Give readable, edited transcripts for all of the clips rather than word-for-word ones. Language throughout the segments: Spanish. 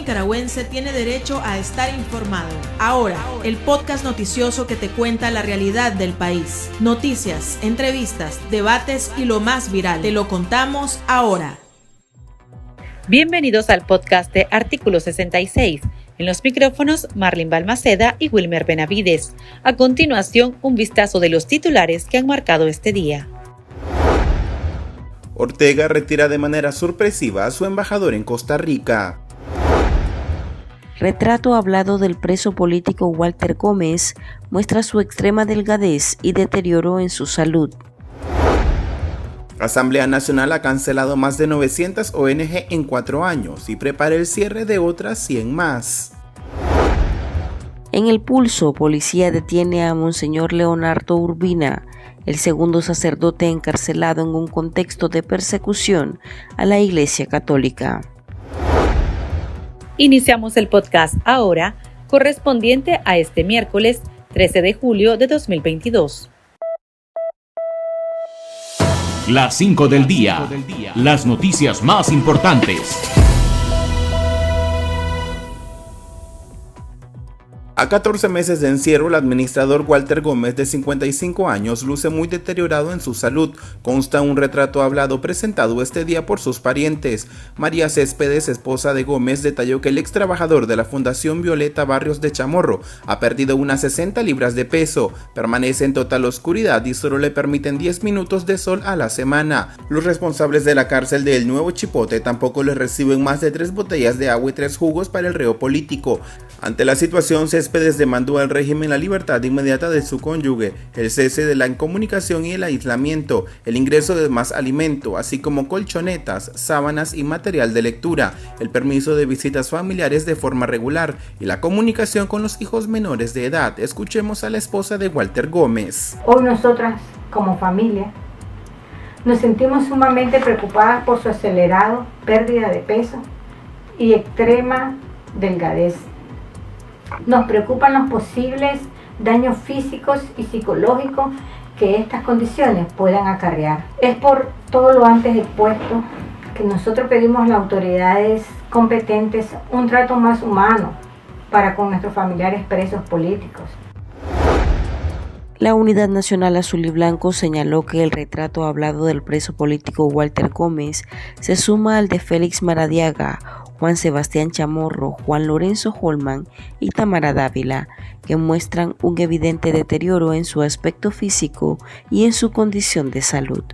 nicaragüense tiene derecho a estar informado. Ahora, el podcast noticioso que te cuenta la realidad del país. Noticias, entrevistas, debates y lo más viral. Te lo contamos ahora. Bienvenidos al podcast de Artículo 66. En los micrófonos, Marlene Balmaceda y Wilmer Benavides. A continuación, un vistazo de los titulares que han marcado este día. Ortega retira de manera sorpresiva a su embajador en Costa Rica. Retrato hablado del preso político Walter Gómez muestra su extrema delgadez y deterioro en su salud. Asamblea Nacional ha cancelado más de 900 ONG en 4 años y prepara el cierre de otras 100 más. En El Pulso, policía detiene a Monseñor Leonardo Urbina, el segundo sacerdote encarcelado en un contexto de persecución a la Iglesia Católica. Iniciamos el podcast ahora, correspondiente a este miércoles 13 de julio de 2022. Las 5 del día. Las noticias más importantes. A 14 meses de encierro, el administrador Walter Gómez, de 55 años, luce muy deteriorado en su salud. Consta un retrato hablado presentado este día por sus parientes. María Céspedes, esposa de Gómez, detalló que el ex trabajador de la Fundación Violeta Barrios de Chamorro ha perdido unas 60 libras de peso, permanece en total oscuridad y solo le permiten 10 minutos de sol a la semana. Los responsables de la cárcel de El Nuevo Chipote tampoco le reciben más de 3 botellas de agua y 3 jugos para el reo político. Ante la situación, Céspedes demandó al régimen la libertad inmediata de su cónyuge, el cese de la incomunicación y el aislamiento, el ingreso de más alimento, así como colchonetas, sábanas y material de lectura, el permiso de visitas familiares de forma regular y la comunicación con los hijos menores de edad. Escuchemos a la esposa de Walter Gómez. Hoy nosotras, como familia, nos sentimos sumamente preocupadas por su acelerado pérdida de peso y extrema delgadez. Nos preocupan los posibles daños físicos y psicológicos que estas condiciones puedan acarrear. Es por todo lo antes expuesto que nosotros pedimos a las autoridades competentes un trato más humano para con nuestros familiares presos políticos. La Unidad Nacional Azul y Blanco señaló que el retrato hablado del preso político Walter Gómez se suma al de Félix Maradiaga, Juan Sebastián Chamorro, Juan Lorenzo Holman y Tamara Dávila, que muestran un evidente deterioro en su aspecto físico y en su condición de salud.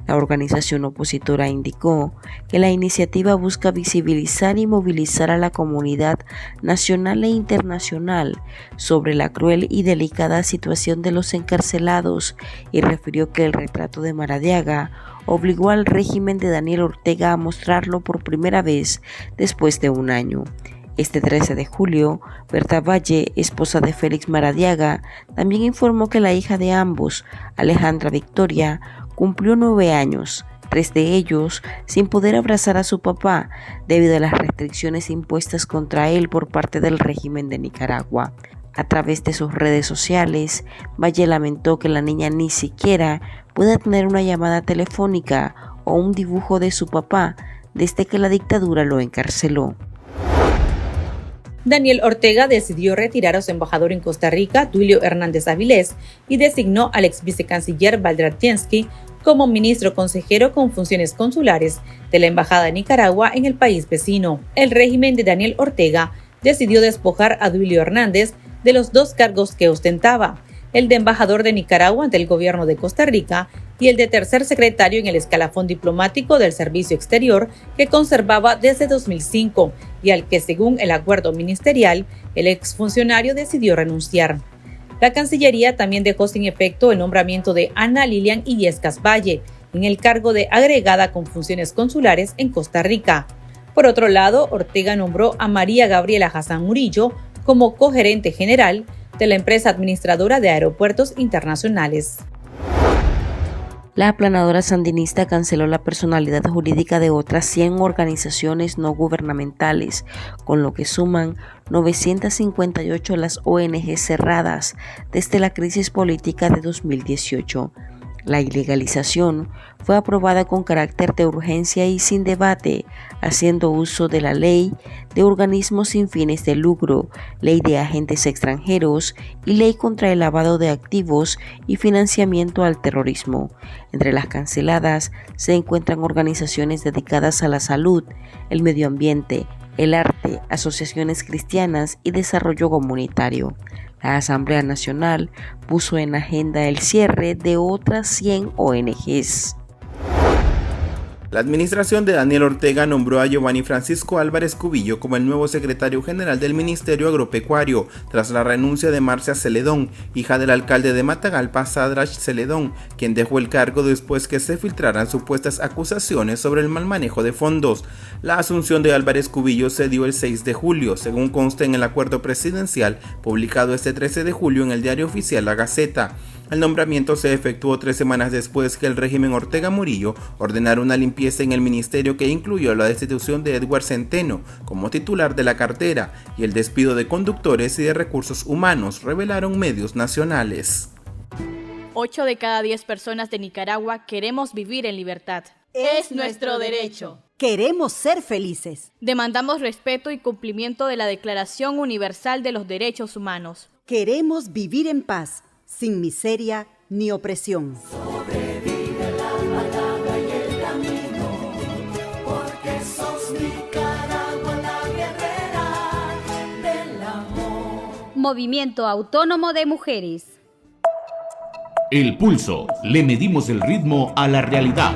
La organización opositora indicó que la iniciativa busca visibilizar y movilizar a la comunidad nacional e internacional sobre la cruel y delicada situación de los encarcelados y refirió que el retrato de Maradiaga obligó al régimen de Daniel Ortega a mostrarlo por primera vez después de un año. Este 13 de julio, Berta Valle, esposa de Félix Maradiaga, también informó que la hija de ambos, Alejandra Victoria, cumplió 9 años, 3 de ellos sin poder abrazar a su papá debido a las restricciones impuestas contra él por parte del régimen de Nicaragua. A través de sus redes sociales, Valle lamentó que la niña ni siquiera pueda tener una llamada telefónica o un dibujo de su papá desde que la dictadura lo encarceló. Daniel Ortega decidió retirar a su embajador en Costa Rica, Duilio Hernández Avilés, y designó al ex vicecanciller Baldratinsky como ministro consejero con funciones consulares de la Embajada de Nicaragua en el país vecino. El régimen de Daniel Ortega decidió despojar a Duilio Hernández de los 2 cargos que ostentaba, el de embajador de Nicaragua ante el gobierno de Costa Rica y el de tercer secretario en el escalafón diplomático del Servicio Exterior que conservaba desde 2005 y al que, según el acuerdo ministerial, el exfuncionario decidió renunciar. La Cancillería también dejó sin efecto el nombramiento de Ana Lilian Illescas Valle en el cargo de agregada con funciones consulares en Costa Rica. Por otro lado, Ortega nombró a María Gabriela Hassan Murillo como cogerente general de la empresa administradora de aeropuertos internacionales. La aplanadora sandinista canceló la personalidad jurídica de otras 100 organizaciones no gubernamentales, con lo que suman 958 las ONG cerradas desde la crisis política de 2018. La ilegalización fue aprobada con carácter de urgencia y sin debate, haciendo uso de la Ley de Organismos sin fines de lucro, Ley de Agentes Extranjeros y Ley contra el lavado de activos y financiamiento al terrorismo. Entre las canceladas se encuentran organizaciones dedicadas a la salud, el medio ambiente, el arte, asociaciones cristianas y desarrollo comunitario. La Asamblea Nacional puso en agenda el cierre de otras 100 ONGs. La administración de Daniel Ortega nombró a Giovanni Francisco Álvarez Cubillo como el nuevo secretario general del Ministerio Agropecuario, tras la renuncia de Marcia Celedón, hija del alcalde de Matagalpa, Sadrach Celedón, quien dejó el cargo después que se filtraran supuestas acusaciones sobre el mal manejo de fondos. La asunción de Álvarez Cubillo se dio el 6 de julio, según consta en el acuerdo presidencial publicado este 13 de julio en el diario oficial La Gaceta. El nombramiento se efectuó 3 semanas después que el régimen Ortega Murillo ordenara una limpieza en el ministerio que incluyó la destitución de Edward Centeno como titular de la cartera y el despido de conductores y de recursos humanos, revelaron medios nacionales. 8 de cada 10 personas de Nicaragua queremos vivir en libertad. Es nuestro derecho. Queremos ser felices. Demandamos respeto y cumplimiento de la Declaración Universal de los Derechos Humanos. Queremos vivir en paz, sin miseria ni opresión. Sobrevive la palabra y el camino, porque sos Nicaragua, la guerrera del amor. Movimiento Autónomo de Mujeres. El Pulso. Le medimos el ritmo a la realidad.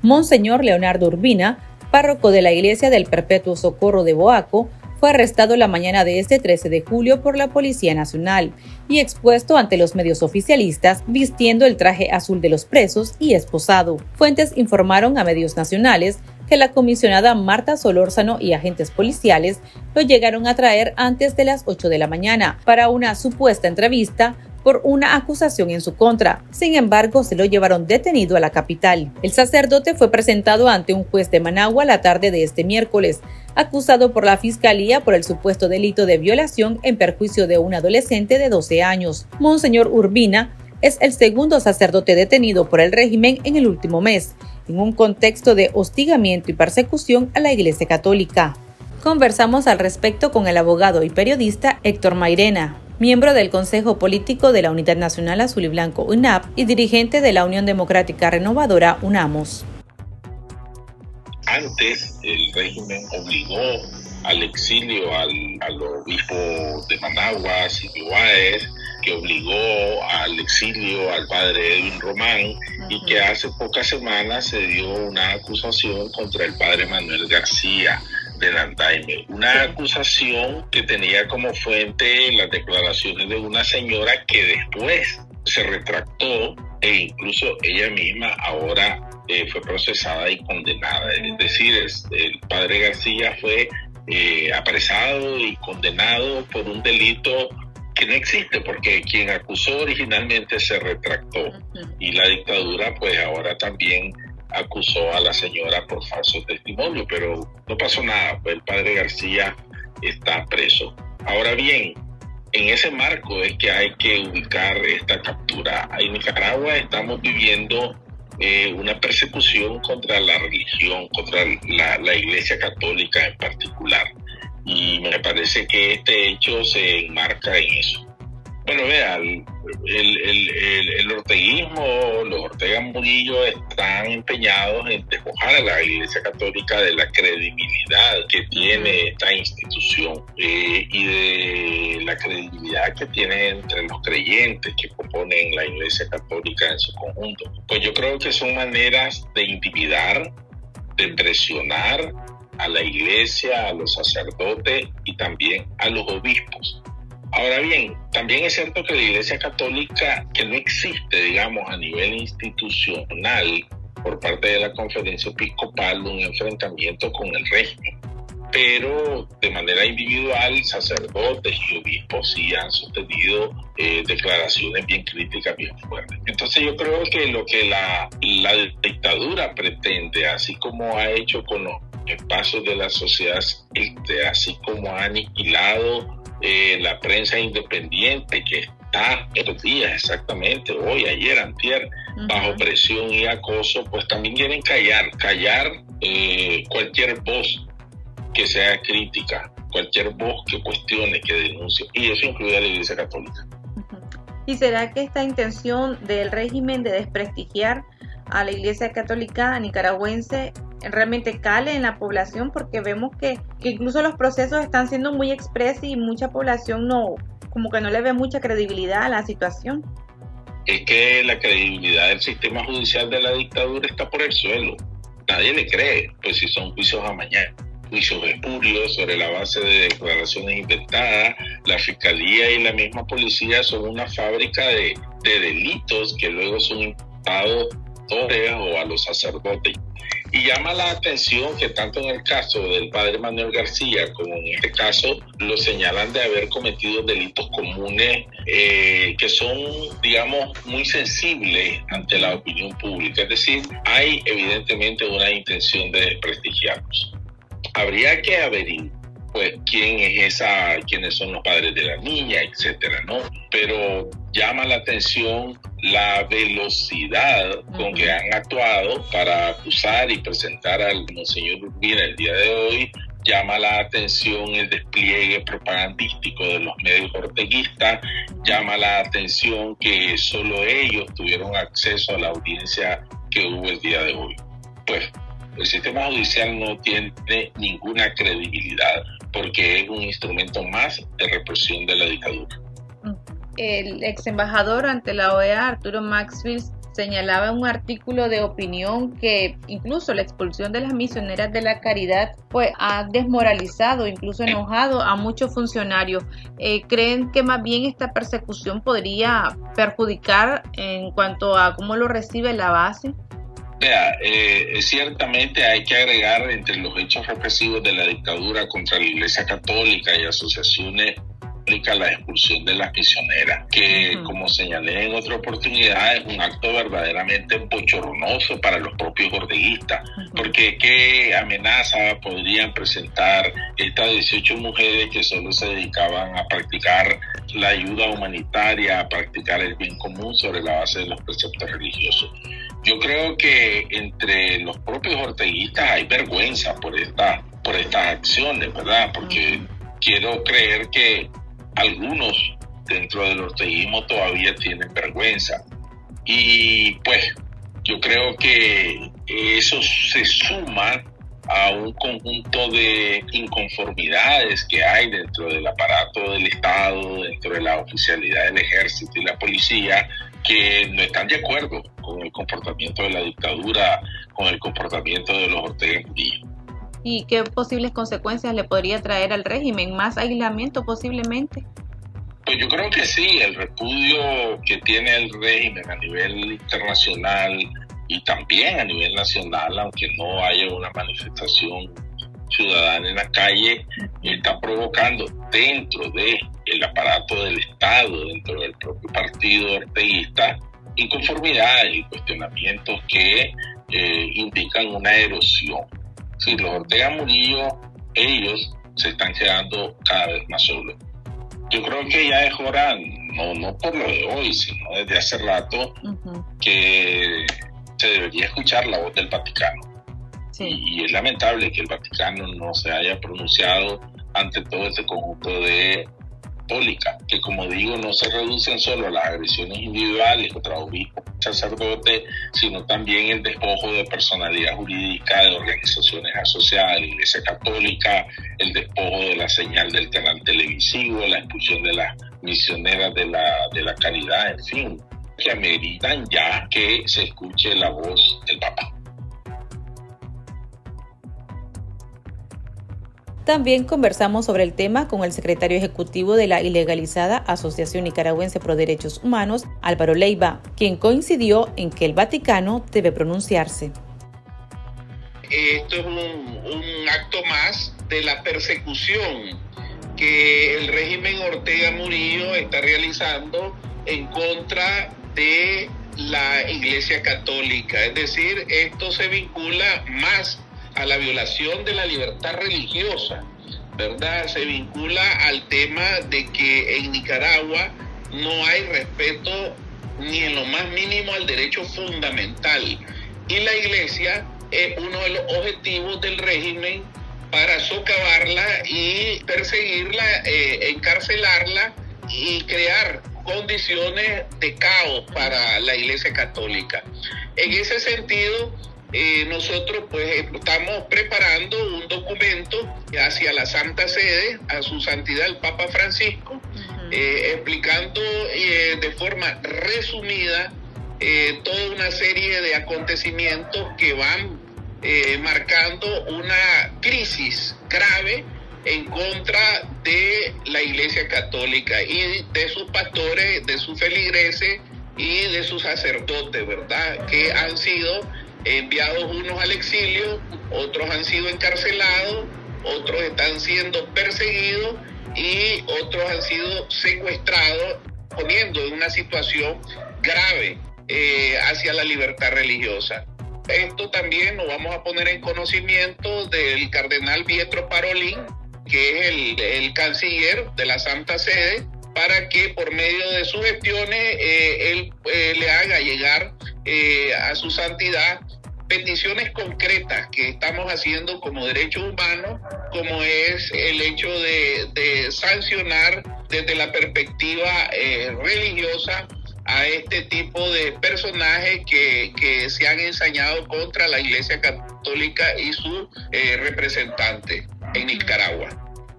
Monseñor Leonardo Urbina, párroco de la Iglesia del Perpetuo Socorro de Boaco, fue arrestado la mañana de este 13 de julio por la Policía Nacional y expuesto ante los medios oficialistas vistiendo el traje azul de los presos y esposado. Fuentes informaron a medios nacionales que la comisionada Marta Solórzano y agentes policiales lo llegaron a traer antes de las 8 de la mañana para una supuesta entrevista por una acusación en su contra. Sin embargo, se lo llevaron detenido a la capital. El sacerdote fue presentado ante un juez de Managua la tarde de este miércoles, acusado por la Fiscalía por el supuesto delito de violación en perjuicio de un adolescente de 12 años. Monseñor Urbina es el segundo sacerdote detenido por el régimen en el último mes, en un contexto de hostigamiento y persecución a la Iglesia Católica. Conversamos al respecto con el abogado y periodista Héctor Mairena, miembro del Consejo Político de la Unidad Nacional Azul y Blanco UNAP y dirigente de la Unión Democrática Renovadora UNAMOS. Antes el régimen obligó al exilio al obispo de Managua, Silvio Báez, que obligó al exilio al padre Edwin Román y que hace pocas semanas se dio una acusación contra el padre Manuel García de Nandaime, una acusación que tenía como fuente las declaraciones de una señora que después se retractó e incluso ella misma ahora fue procesada y condenada. Es decir, el padre García fue apresado y condenado por un delito que no existe, porque quien acusó originalmente se retractó y la dictadura pues ahora también acusó a la señora por falso testimonio, pero no pasó nada, pues el padre García está preso. Ahora bien, en ese marco es que hay que ubicar esta captura. En Nicaragua estamos viviendo una persecución contra la religión, contra la Iglesia Católica en particular, y me parece que este hecho se enmarca en eso. Bueno, vean, el orteguismo, los Ortega Murillo están empeñados en despojar a la Iglesia Católica de la credibilidad que tiene esta institución y de la credibilidad que tiene entre los creyentes que componen la Iglesia Católica en su conjunto. Pues yo creo que son maneras de intimidar, de presionar a la Iglesia, a los sacerdotes y también a los obispos. Ahora bien, también es cierto que la Iglesia Católica, que no existe, digamos, a nivel institucional por parte de la Conferencia Episcopal un enfrentamiento con el régimen, pero de manera individual, sacerdotes y obispos sí han sostenido declaraciones bien críticas, bien fuertes. Entonces yo creo que lo que la dictadura pretende, así como ha hecho con los espacios de la sociedad, así como ha aniquilado la prensa independiente que está estos días, exactamente, hoy, ayer, antier, bajo presión y acoso, pues también quieren callar cualquier voz que sea crítica, cualquier voz que cuestione, que denuncie, y eso incluye a la Iglesia Católica. ¿Y será que esta intención del régimen de desprestigiar a la Iglesia Católica nicaragüense realmente cale en la población? Porque vemos que incluso los procesos están siendo muy expresos y mucha población como que no le ve mucha credibilidad a la situación. Es que la credibilidad del sistema judicial de la dictadura está por el suelo. Nadie le cree, pues si son juicios amañados, juicios espurios sobre la base de declaraciones inventadas. La fiscalía y la misma policía son una fábrica de delitos que luego son imputados o a los sacerdotes. Y llama la atención que tanto en el caso del padre Manuel García como en este caso lo señalan de haber cometido delitos comunes que son, digamos, muy sensibles ante la opinión pública. Es decir, hay evidentemente una intención de desprestigiarlos. Habría que averiguar pues quiénes son los padres de la niña, etcétera, ¿no? Pero llama la atención la velocidad con que han actuado para acusar y presentar al monseñor Urbina el día de hoy. Llama la atención el despliegue propagandístico de los medios orteguistas. Llama la atención que solo ellos tuvieron acceso a la audiencia que hubo el día de hoy. Pues el sistema judicial no tiene ninguna credibilidad porque es un instrumento más de represión de la dictadura. El ex embajador ante la OEA, Arturo Maxfield, señalaba en un artículo de opinión que incluso la expulsión de las misioneras de la caridad pues ha desmoralizado, incluso enojado a muchos funcionarios. ¿Creen que más bien esta persecución podría perjudicar en cuanto a cómo lo recibe la base? Ciertamente hay que agregar entre los hechos represivos de la dictadura contra la Iglesia Católica y asociaciones la expulsión de las misioneras, que como señalé en otra oportunidad es un acto verdaderamente bochornoso para los propios orteguistas, porque qué amenaza podrían presentar estas 18 mujeres que solo se dedicaban a practicar la ayuda humanitaria, a practicar el bien común sobre la base de los preceptos religiosos. Yo creo que entre los propios orteguistas hay vergüenza por estas acciones, ¿verdad? Porque quiero creer que algunos dentro del orteguismo todavía tienen vergüenza. Y pues yo creo que eso se suma a un conjunto de inconformidades que hay dentro del aparato del Estado, dentro de la oficialidad del ejército y la policía, que no están de acuerdo con el comportamiento de la dictadura, con el comportamiento de los Ortega Murillo. ¿Y qué posibles consecuencias le podría traer al régimen? ¿Más aislamiento posiblemente? Pues yo creo que sí, el repudio que tiene el régimen a nivel internacional y también a nivel nacional, aunque no haya una manifestación ciudadana en la calle, está provocando dentro del aparato del Estado, dentro del propio partido orteguista, inconformidades y cuestionamientos que indican una erosión. Si los Ortega Murillo, ellos se están quedando cada vez más solos. Yo creo que ya es hora, no por lo de hoy, sino desde hace rato, que se debería escuchar la voz del Vaticano. Sí. Y es lamentable que el Vaticano no se haya pronunciado ante todo este conjunto de católica, que como digo, no se reducen solo a las agresiones individuales contra obispos, sacerdotes, sino también el despojo de personalidad jurídica de organizaciones asociadas a la Iglesia Católica, el despojo de la señal del canal televisivo, la expulsión de las misioneras de la caridad, en fin, que ameritan ya que se escuche la voz del Papa. También conversamos sobre el tema con el secretario ejecutivo de la ilegalizada Asociación Nicaragüense Pro Derechos Humanos, Álvaro Leiva, quien coincidió en que el Vaticano debe pronunciarse. Esto es un acto más de la persecución que el régimen Ortega Murillo está realizando en contra de la Iglesia Católica. Es decir, esto se vincula más a la violación de la libertad religiosa ¿verdad? Se vincula al tema de que en Nicaragua no hay respeto ni en lo más mínimo al derecho fundamental. Y la iglesia es uno de los objetivos del régimen para socavarla y perseguirla, encarcelarla y crear condiciones de caos para la Iglesia Católica. En ese sentido, nosotros pues estamos preparando un documento hacia la Santa Sede, a su santidad el Papa Francisco, explicando de forma resumida toda una serie de acontecimientos que van marcando una crisis grave en contra de la Iglesia Católica y de sus pastores, de sus feligreses y de sus sacerdotes, ¿verdad? Que han sido enviados unos al exilio, otros han sido encarcelados, otros están siendo perseguidos y otros han sido secuestrados, poniendo en una situación grave hacia la libertad religiosa. Esto también lo vamos a poner en conocimiento del cardenal Pietro Parolin, que es el canciller de la Santa Sede, para que por medio de sus gestiones él le haga llegar a su santidad peticiones concretas que estamos haciendo como derechos humanos, como es el hecho de sancionar desde la perspectiva religiosa a este tipo de personajes que se han ensañado contra la Iglesia Católica y sus representantes en Nicaragua.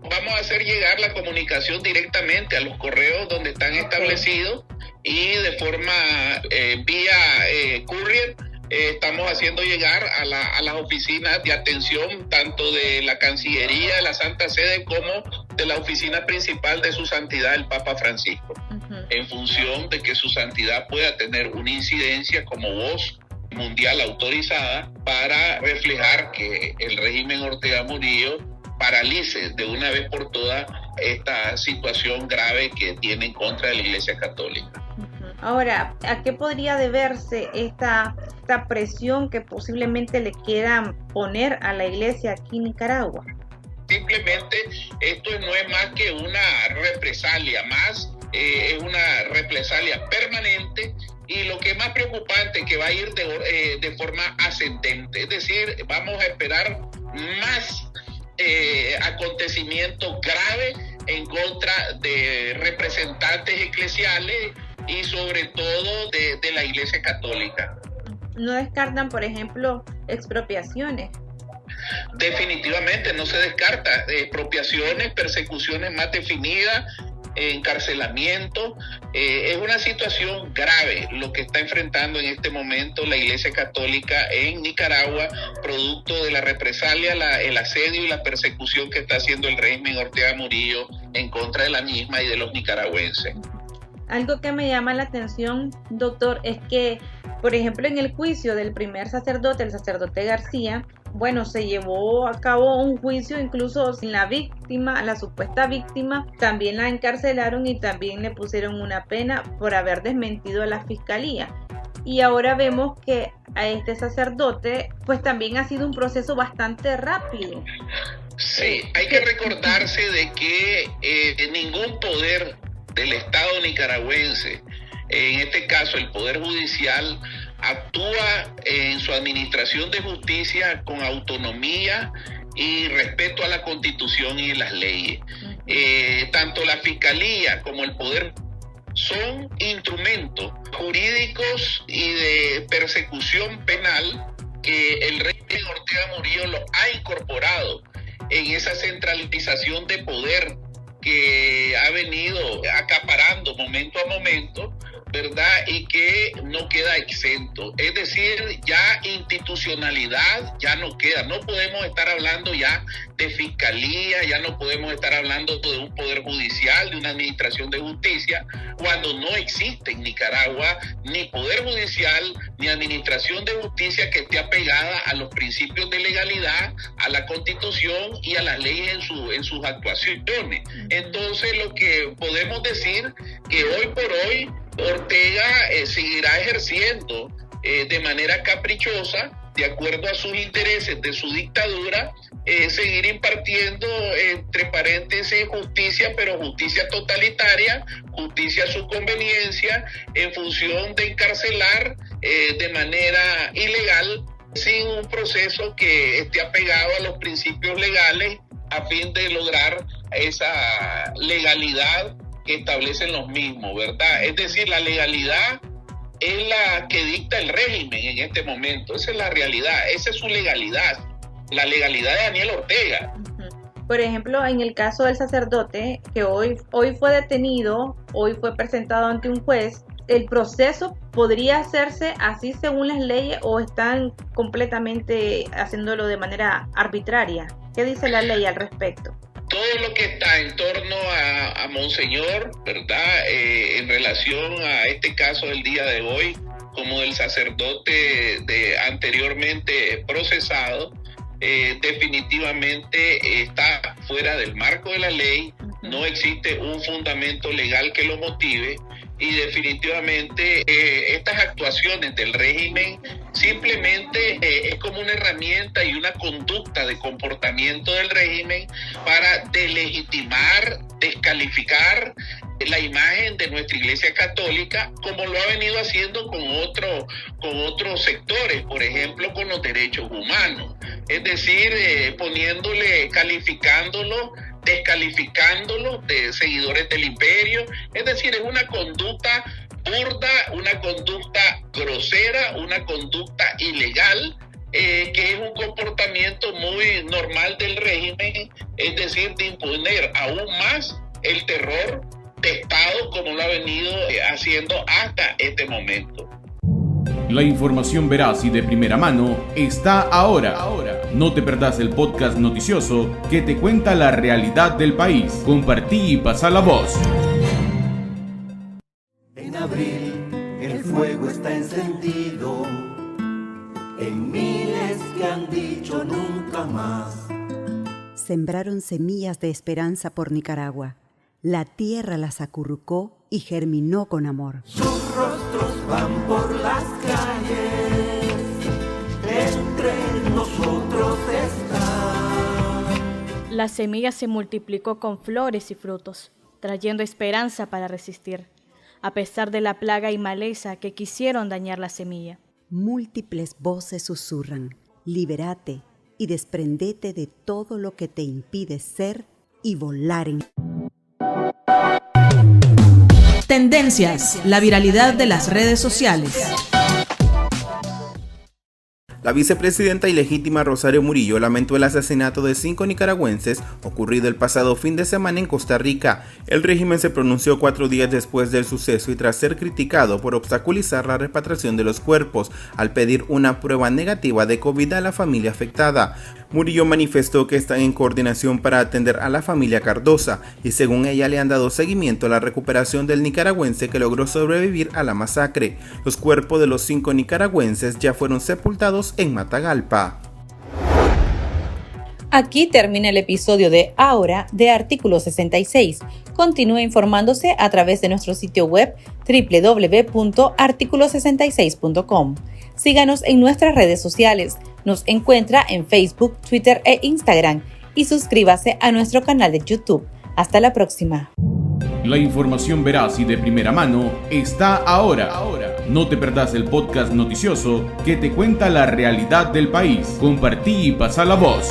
Vamos a hacer llegar la comunicación directamente a los correos donde están establecidos y de forma vía courier estamos haciendo llegar a las oficinas de atención tanto de la Cancillería de la Santa Sede como de la oficina principal de su santidad el Papa Francisco, en función de que su santidad pueda tener una incidencia como voz mundial autorizada para reflejar que el régimen Ortega Murillo paralice de una vez por todas esta situación grave que tiene en contra de la Iglesia Católica. Ahora, ¿a qué podría deberse esta presión que posiblemente le quieran poner a la Iglesia aquí en Nicaragua? Simplemente esto no es más que una represalia, es una represalia permanente, y lo que es más preocupante que va a ir de forma ascendente, es decir, vamos a esperar más acontecimientos graves en contra de representantes eclesiales y sobre todo de la Iglesia Católica. ¿No descartan, por ejemplo, expropiaciones? Definitivamente no se descarta expropiaciones, persecuciones más definidas, encarcelamiento. Es una situación grave lo que está enfrentando en este momento la Iglesia Católica en Nicaragua, producto de la represalia, el asedio y la persecución que está haciendo el régimen Ortega Murillo en contra de la misma y de los nicaragüenses. Algo que me llama la atención, doctor, es que, por ejemplo, en el juicio del primer sacerdote, el sacerdote García, bueno, se llevó a cabo un juicio incluso sin la víctima, la supuesta víctima, también la encarcelaron y también le pusieron una pena por haber desmentido a la fiscalía. Y ahora vemos que a este sacerdote, pues también ha sido un proceso bastante rápido. Sí, hay que recordarse de que ningún poder del Estado nicaragüense, en este caso el Poder Judicial, actúa en su administración de justicia con autonomía y respeto a la Constitución y las leyes. Tanto la Fiscalía como el Poder son instrumentos jurídicos y de persecución penal que el régimen Ortega Murillo lo ha incorporado en esa centralización de poder que ha venido acaparando momento a momento, ¿verdad? Y que no queda exento. Es decir, ya institucionalidad ya no queda. No podemos estar hablando ya de fiscalía, ya no podemos estar hablando de un poder judicial, de una administración de justicia, cuando no existe en Nicaragua ni poder judicial ni administración de justicia que esté apegada a los principios de legalidad, a la Constitución y a las leyes en sus actuaciones. Entonces, lo que podemos decir que hoy por hoy Ortega seguirá ejerciendo de manera caprichosa, de acuerdo a sus intereses de su dictadura, seguir impartiendo, entre paréntesis, justicia, pero justicia totalitaria, justicia a su conveniencia, en función de encarcelar de manera ilegal, sin un proceso que esté apegado a los principios legales, a fin de lograr esa legalidad que establecen los mismos, ¿verdad? Es decir, la legalidad es la que dicta el régimen en este momento. Esa es la realidad, esa es su legalidad, la legalidad de Daniel Ortega. Por ejemplo, en el caso del sacerdote, que hoy fue detenido, hoy fue presentado ante un juez, ¿el proceso podría hacerse así según las leyes o están completamente haciéndolo de manera arbitraria? ¿Qué dice la ley al respecto? Todo lo que está en torno a Monseñor, ¿verdad? En relación a este caso del día de hoy, como del sacerdote anteriormente procesado, definitivamente está fuera del marco de la ley, no existe un fundamento legal que lo motive, y definitivamente estas actuaciones del régimen simplemente es como una herramienta y una conducta de comportamiento del régimen para delegitimar, descalificar la imagen de nuestra Iglesia Católica, como lo ha venido haciendo con otros sectores, por ejemplo con los derechos humanos, es decir, calificándolo, descalificándolo de seguidores del imperio. Es decir, es una conducta burda, una conducta grosera, una conducta ilegal, que es un comportamiento muy normal del régimen, es decir, de imponer aún más el terror de Estado como lo ha venido haciendo hasta este momento. La información veraz y de primera mano está ahora. No te perdás el podcast noticioso que te cuenta la realidad del país. Compartí y pasa la voz. En abril el fuego está encendido, en miles que han dicho nunca más. Sembraron semillas de esperanza por Nicaragua. La tierra las acurrucó y germinó con amor. Sus rostros van por las calles, entre nosotros están. La semilla se multiplicó con flores y frutos, trayendo esperanza para resistir, a pesar de la plaga y maleza que quisieron dañar la semilla. Múltiples voces susurran: libérate y desprendete de todo lo que te impide ser y volar en... Tendencias, la viralidad de las redes sociales. La vicepresidenta ilegítima Rosario Murillo lamentó el asesinato de 5 nicaragüenses ocurrido el pasado fin de semana en Costa Rica. El régimen se pronunció 4 días después del suceso y tras ser criticado por obstaculizar la repatriación de los cuerpos al pedir una prueba negativa de COVID a la familia afectada. Murillo manifestó que están en coordinación para atender a la familia Cardosa y según ella le han dado seguimiento a la recuperación del nicaragüense que logró sobrevivir a la masacre. Los cuerpos de los 5 nicaragüenses ya fueron sepultados en Matagalpa. Aquí termina el episodio de Ahora de Artículo 66. Continúe informándose a través de nuestro sitio web www.articulo66.com. Síganos en nuestras redes sociales. Nos encuentra en Facebook, Twitter e Instagram y suscríbase a nuestro canal de YouTube. Hasta la próxima. La información veraz y de primera mano está ahora. No te perdás el podcast noticioso que te cuenta la realidad del país. Compartí y pasa la voz.